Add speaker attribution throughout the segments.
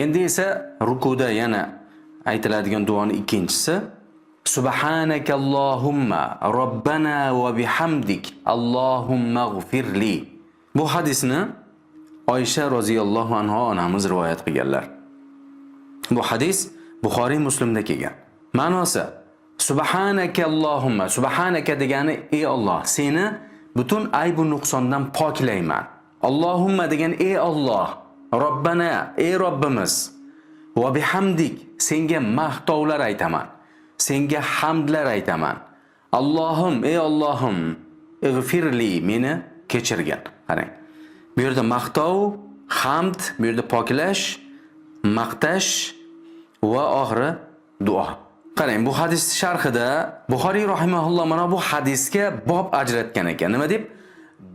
Speaker 1: Endi esa rukuda yana aytiladigan duoning ikkinchisi Subhanakallohumma robbana va bihamdik Allohumma g'firli. Bu hadisni Oysha roziyallohu anha onamiz rivoyat qilganlar. Bu hadis Buxoriy Muslimda kelgan. Ma'nosi Subhanakallohumma, subhanaka degani ey Alloh, seni butun ayb va nuqsondan poklayman. Allohumma degan ey Alloh, Robbana ey Robbimiz, va bihamdik senga maqtovlar aytaman. Senga hamdlar aytaman. Allohim ey Allohim, ig'firli meni kechirgin. Qarang. Bu yerda maqtov, hamd, bu yerda poklash, maqtash va oxiri duo. Qarang, bu hadis sharhida Buxoriy rahimahulloh mana bu hadisga bob ajratgan ekan. Nima deb?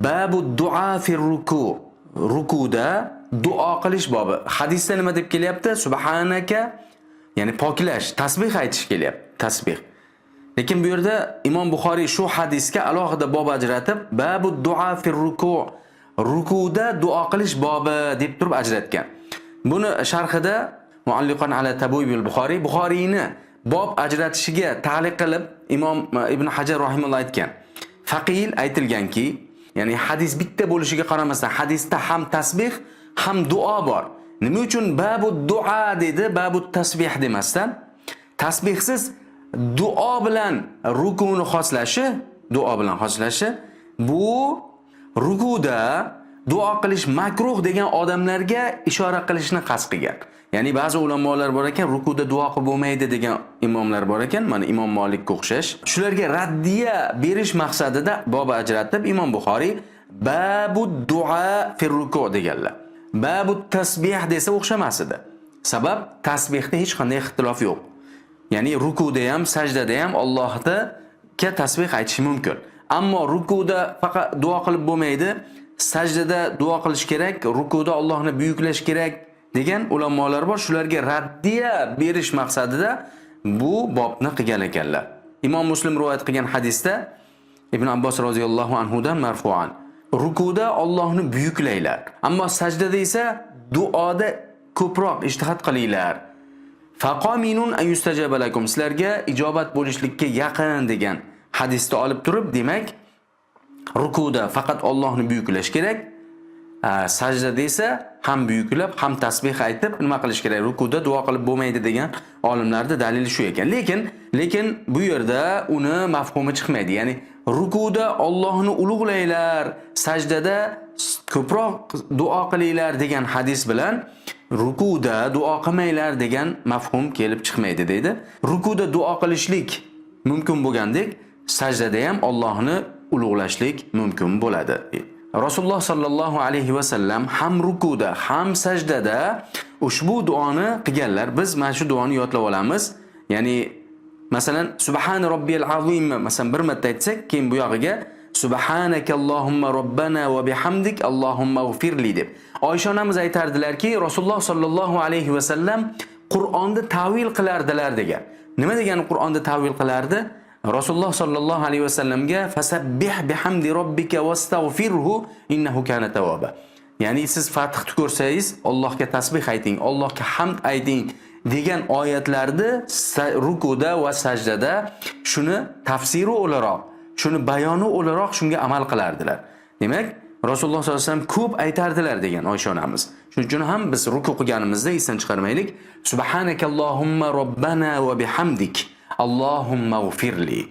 Speaker 1: Babu duo fi ruku. Rukuda duo qilish bobi. Hadisda nima deb kelyapti? Subhanaka, ya'ni poklash, tasbih aytish kelyapti. Tasbih. Lekin bu yerda Imom Buxoriy shu hadisga alohida bob ajratib, babu duo fi ruku. Rukuda duo qilish bobi deb turib ajratgan. Buni sharhida mualliqan ala tabubil Buxoriy, Buxoriyni bob ajratishiga ta'liq qilib Imom Ibn Hajar rahimahulloh aytgan. Faqil aytilganki, ya'ni hadis bitta bo'lishiga qaramasdan hadisda ham tasbih, ham duo bor. Nima uchun babu duo dedi, babu tasbih demasdan tasbihsiz duo bilan rukuni xoslashi, bu rukuda duo qilish makruh degan odamlarga ishora qilishni qasd qilgan. Ya'ni ba'zi ulamolar bor ekan, rukuda duo qilib bo'lmaydi degan imomlar bor ekan, mana Imom Malikka o'xshash. Shularga raddiya berish maqsadida bob ajratib Imom Buxoriy babu duo fi ruku deganlar. Babu tasbih desa o'xshamas edi. Sabab tasbihda hech qanday ixtilof yo'q. Ya'ni rukuda ham, sajdada ham Allohga tasbih aytish mumkin. Ammo rukuda faqat duo qilib bo'lmaydi, sajdada duo qilish kerak, rukuda Allohni buyuklash kerak degan ulamolar bor. Shularga raddiya berish maqsadida bu bobni qilgan ekanlar. Imom Muslim rivoyat qilgan hadisda Ibn Abbos roziyallohu anhudan marfu'an rukuda Allohni buyuklaylar, ammo sajdada esa duoda ko'proq ijtihod qilinglar. Faqaminun an yustajaba lakum, sizlarga ijobat bo'lishlikka yaqin degan hadisda olib turib, demak rukuda faqat Allohni buyuklash kerak, sajdada esa ham buyuklab, ham tasbih aytib nima qilish kerak? Rukuda duo qilib bo'lmaydi degan olimlarning dalili shu ekan. Lekin bu yerda uni mafhumi chiqmaydi. Ya'ni rukuda Allohni ulug'laylar, sajdada ko'proq duo qilinglar degan hadis bilan rukuda duo qilmanglar degan mafhum kelib chiqmaydi deydi. Rukuda duo qilishlik mumkin bo'lgandek, sajdada ham Allohni ulug'lashlik mumkin bo'ladi. Rasululloh sallallohu alayhi va sallam ham rukuda, ham sajdada ushbu duoni qilganlar. Biz mana shu duoni yodlab olamiz. Ya'ni masalan subhan robbiyal azim masalan bir marta aytsak, keyin bu yog'iga subhanakallohumma robbana va bihamdik Allohumma g'firli deb. Oysha onamiz aytardilarki, Rasululloh sallallohu alayhi va sallam Qur'onni ta'vil qilardilar degan. Nima degani Qur'onni ta'vil qilardi? Rasululloh sallallohu alayhi va sallamga fasabbih bihamdi robbika wastaghfirhu innahu kana tawwaba. Ya'ni siz Fath ko'rsangiz Allohga tasbih ayting, Allohga hamd ayting degan oyatlarni rukuda va sajdada shuni tafsiri o'laroq, shuni bayoni o'laroq shunga amal qilardilar. Demak, Rasululloh sallallohu alayhi vasallam ko'p aytardilar degan Oysha onamiz. Shuning uchun ham biz ruku qilganimizda esdan chiqarmaylik. Subhanakallohumma robbana va bihamdik Allohumma g'firli.